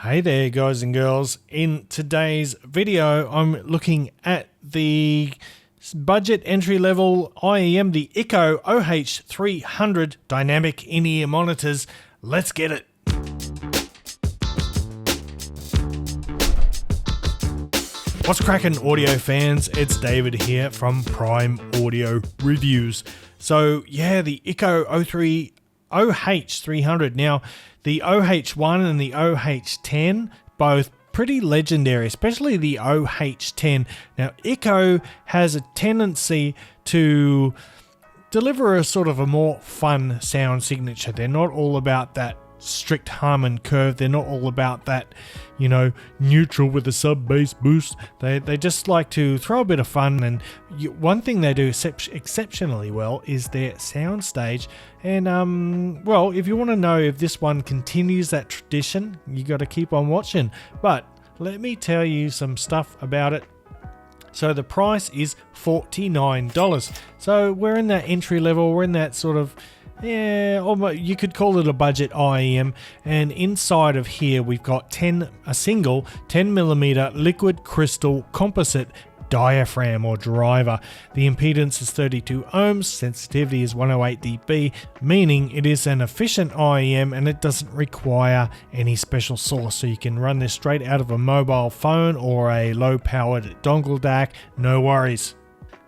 Hey there guys and girls, in today's video I'm looking at the budget entry level IEM, the IKKO OH300 dynamic in-ear monitors. Let's get it! What's cracking audio fans, it's David here from Prime Audio Reviews. So yeah, the IKKO OH300. Now the OH1 and the OH10, both pretty legendary, especially the OH10. Now IKKO has a tendency to deliver a sort of a more fun sound signature. They're not all about that strict hum and curve. They're not all about that, you know, neutral with a sub bass boost. They just like to throw a bit of fun, and one thing they do exceptionally well is their soundstage. And well, if you want to know if this one continues that tradition, you got to keep on watching. But let me tell you some stuff about it. So the price is $49. So we're in that entry level, we're in that sort of, yeah, almost, you could call it a budget IEM. And inside of here we've got a single 10mm liquid crystal composite diaphragm or driver. The impedance is 32 ohms, sensitivity is 108 dB, meaning it is an efficient IEM and it doesn't require any special source. So you can run this straight out of a mobile phone or a low powered dongle DAC, no worries.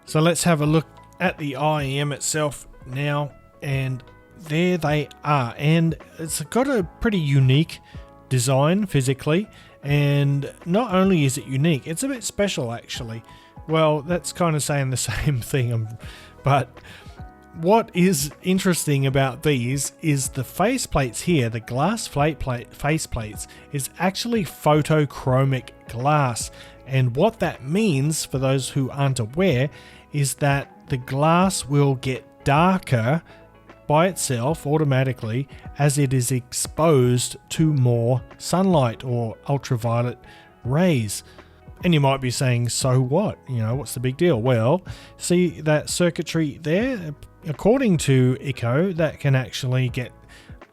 So let's have a look at the IEM itself now. And there they are, and it's got a pretty unique design physically, and not only is it unique, it's a bit special actually. Well, that's kind of saying the same thing, but what is interesting about these is the faceplates here. The glass faceplates is actually photochromic glass, and what that means for those who aren't aware is that the glass will get darker by itself automatically as it is exposed to more sunlight or ultraviolet rays. And you might be saying, so what? You know, what's the big deal? Well, see that circuitry there? According to IKKO, that can actually get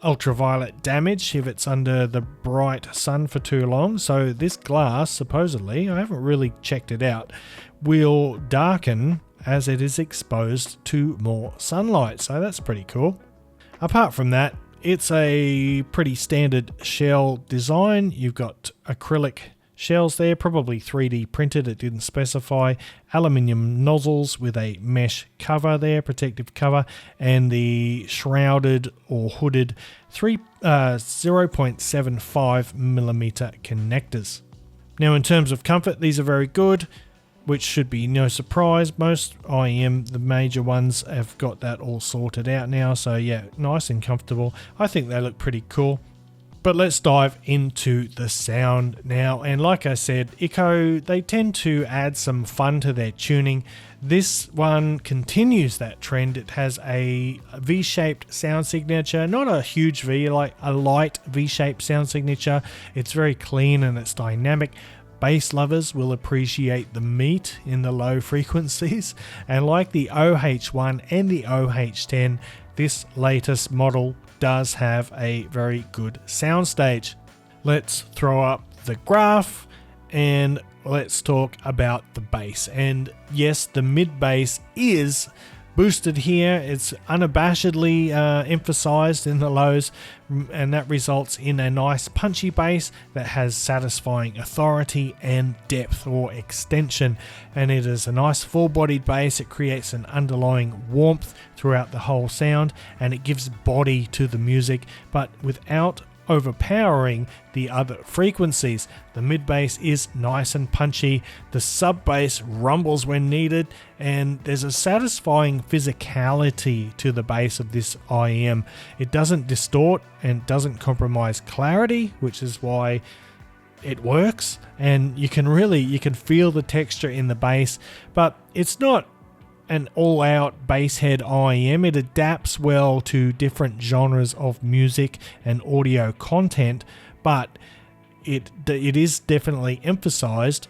ultraviolet damage if it's under the bright sun for too long. So this glass, supposedly, I haven't really checked it out, will darken as it is exposed to more sunlight. So that's pretty cool. Apart from that, it's a pretty standard shell design. You've got acrylic shells there, probably 3D printed, it didn't specify. Aluminium nozzles with a mesh cover there, protective cover, and the shrouded or hooded 0.75mm connectors. Now in terms of comfort, these are very good, which should be no surprise. Most IEM, the major ones, have got that all sorted out now. So yeah, nice and comfortable. I think they look pretty cool. But let's dive into the sound now. And like I said, IKKO, they tend to add some fun to their tuning. This one continues that trend. It has a V-shaped sound signature, not a huge V, like a light V-shaped sound signature. It's very clean and it's dynamic. Bass lovers will appreciate the meat in the low frequencies, and like the OH1 and the OH10, this latest model does have a very good soundstage. Let's throw up the graph and let's talk about the bass. And yes, the mid bass is boosted here. It's unabashedly emphasized in the lows, and that results in a nice punchy bass that has satisfying authority and depth or extension. And it is a nice full-bodied bass. It creates an underlying warmth throughout the whole sound, and it gives body to the music, but without overpowering the other frequencies. The mid bass is nice and punchy, the sub bass rumbles when needed, and there's a satisfying physicality to the bass of this IEM. It doesn't distort and doesn't compromise clarity, which is why it works, and you can feel the texture in the bass, but it's not an all-out bass head IEM. It adapts well to different genres of music and audio content, but it is definitely emphasized,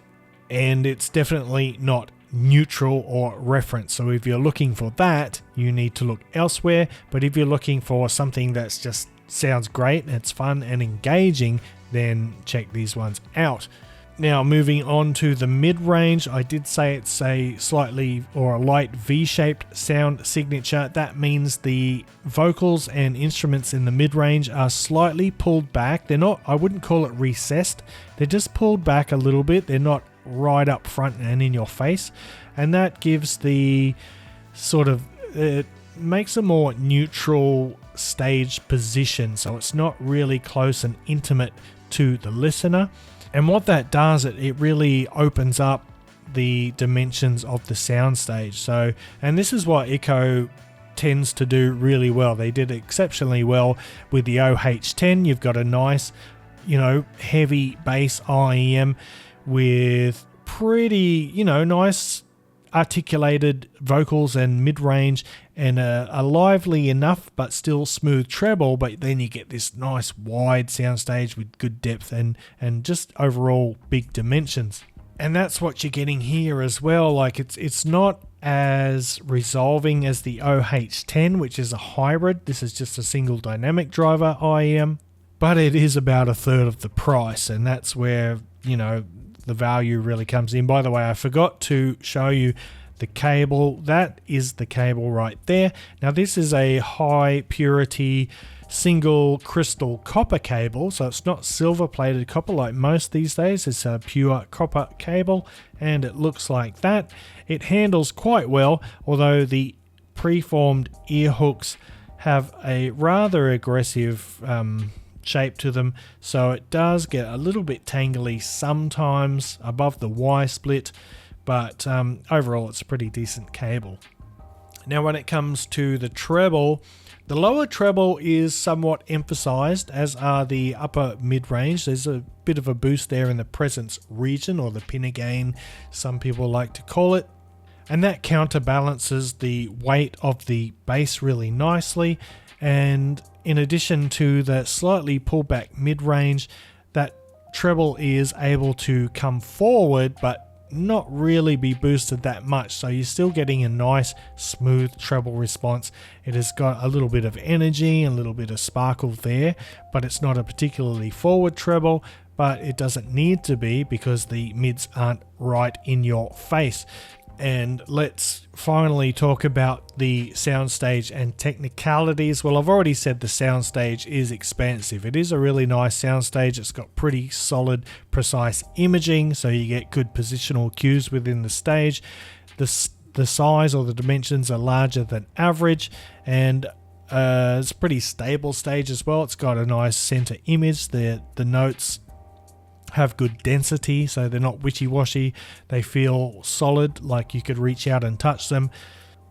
and it's definitely not neutral or reference. So if you're looking for that, you need to look elsewhere. But if you're looking for something that's just sounds great, it's fun and engaging, then check these ones out. Now moving on to the mid-range, I did say it's a slightly or a light V-shaped sound signature. That means the vocals and instruments in the mid-range are slightly pulled back. They're not, I wouldn't call it recessed, they're just pulled back a little bit. They're not right up front and in your face, and that gives the sort of, it makes a more neutral stage position, so it's not really close and intimate to the listener. And what that does, it really opens up the dimensions of the soundstage. So, and this is what IKKO tends to do really well. They did exceptionally well with the OH10. You've got a nice, heavy bass IEM with pretty, nice articulated vocals and mid-range, and a lively enough but still smooth treble, but then you get this nice wide soundstage with good depth and just overall big dimensions. And that's what you're getting here as well. Like it's not as resolving as the OH10, which is a hybrid. This is just a single dynamic driver IEM, but it is about a third of the price, and that's where the value really comes in. By the way, I forgot to show you the cable. That is the cable right there. Now this is a high purity single crystal copper cable, so it's not silver plated copper like most these days. It's a pure copper cable, and it looks like that. It handles quite well, although the preformed ear hooks have a rather aggressive shape to them, so it does get a little bit tangly sometimes above the Y split, but overall it's a pretty decent cable. Now when it comes to the treble, the lower treble is somewhat emphasized, as are the upper mid-range. There's a bit of a boost there in the presence region, or the pinna gain some people like to call it, and that counterbalances the weight of the bass really nicely. And in addition to the slightly pulled back mid-range, that treble is able to come forward but not really be boosted that much, so you're still getting a nice smooth treble response. It has got a little bit of energy and a little bit of sparkle there, but it's not a particularly forward treble, but it doesn't need to be because the mids aren't right in your face. And let's finally talk about the soundstage and technicalities. Well, I've already said the soundstage is expansive. It is a really nice soundstage. It's got pretty solid, precise imaging, so you get good positional cues within the stage. The size or the dimensions are larger than average, and it's a pretty stable stage as well. It's got a nice center image. The notes have good density, so they're not wishy-washy. They feel solid, like you could reach out and touch them.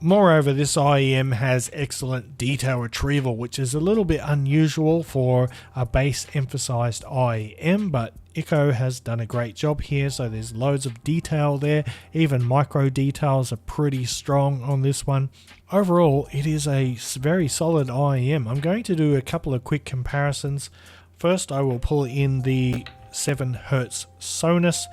Moreover, this IEM has excellent detail retrieval, which is a little bit unusual for a bass emphasized IEM, but IKKO has done a great job here. So there's loads of detail there. Even micro details are pretty strong on this one. Overall, it is a very solid IEM. I'm going to do a couple of quick comparisons. First, I will pull in the 7 Hz Sonus.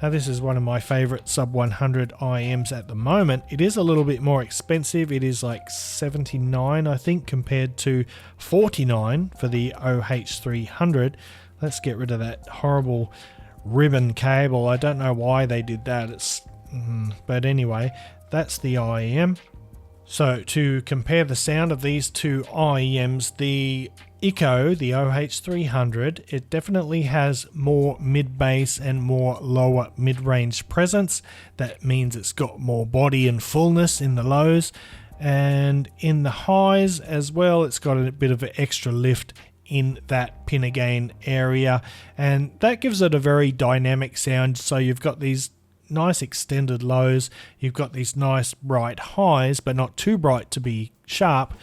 Now this is one of my favorite sub 100 IEMs at the moment. It is a little bit more expensive. It is like $79 I think compared to $49 for the OH300. Let's get rid of that horrible ribbon cable. I don't know why they did that. But anyway, that's the IEM. So to compare the sound of these two IEMs, the IKKO, the OH300, it definitely has more mid-bass and more lower mid-range presence. That means it's got more body and fullness in the lows, and in the highs as well, it's got a bit of an extra lift in that pinna gain area, and that gives it a very dynamic sound. So you've got these nice extended lows, you've got these nice bright highs, but not too bright to be sharp,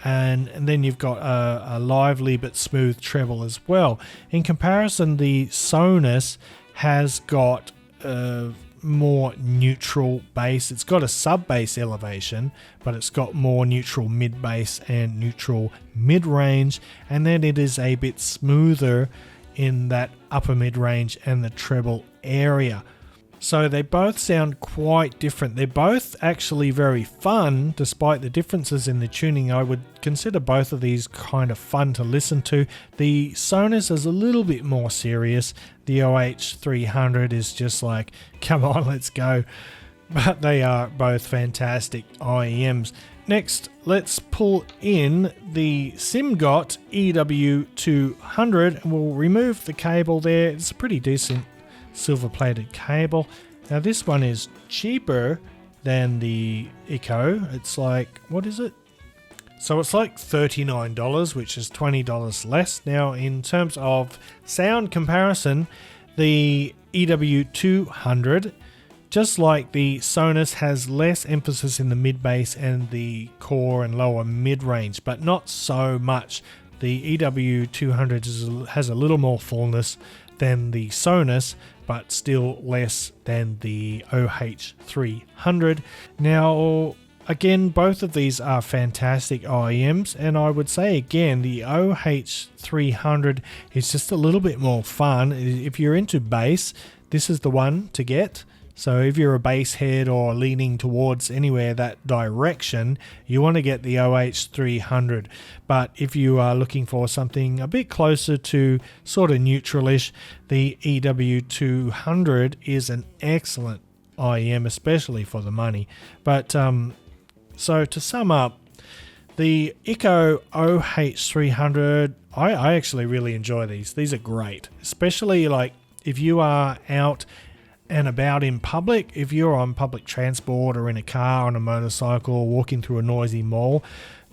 and then you've got a lively but smooth treble as well. In comparison, the Sonus has got a more neutral bass. It's got a sub bass elevation, but it's got more neutral mid bass and neutral mid range, and then it is a bit smoother in that upper mid range and the treble area. So they both sound quite different. They're both actually very fun, despite the differences in the tuning. I would consider both of these kind of fun to listen to. The Sonus is a little bit more serious. The OH300 is just like, come on, let's go. But they are both fantastic IEMs. Next, let's pull in the Simgot EW200 and we'll remove the cable there. It's a pretty decent silver-plated cable. Now this one is cheaper than the IKKO. It's like, what is it? So it's like $39, which is $20 less. Now in terms of sound comparison, the EW200, just like the Sonus, has less emphasis in the mid-bass and the core and lower mid-range, but not so much. The EW200 has a little more fullness than the Sonus, but still less than the OH300. Now, again, both of these are fantastic IEMs, and I would say again, the OH300 is just a little bit more fun. If you're into bass, this is the one to get. So if you're a bass head or leaning towards anywhere that direction, you want to get the OH300. But if you are looking for something a bit closer to sort of neutralish, the EW200 is an excellent IEM, especially for the money. But so to sum up, the IKKO OH300, I actually really enjoy these. These are great, especially like if you are out and about in public. If you're on public transport or in a car, on a motorcycle, or walking through a noisy mall,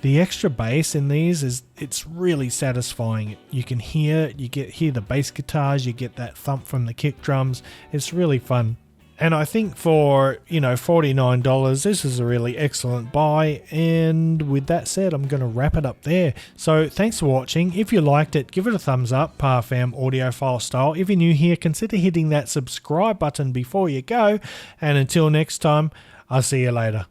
the extra bass in these it's really satisfying. You can hear the bass guitars, you get that thump from the kick drums. It's really fun. And I think for, $49, this is a really excellent buy. And with that said, I'm going to wrap it up there. So thanks for watching. If you liked it, give it a thumbs up, Parfam Audiophile style. If you're new here, consider hitting that subscribe button before you go. And until next time, I'll see you later.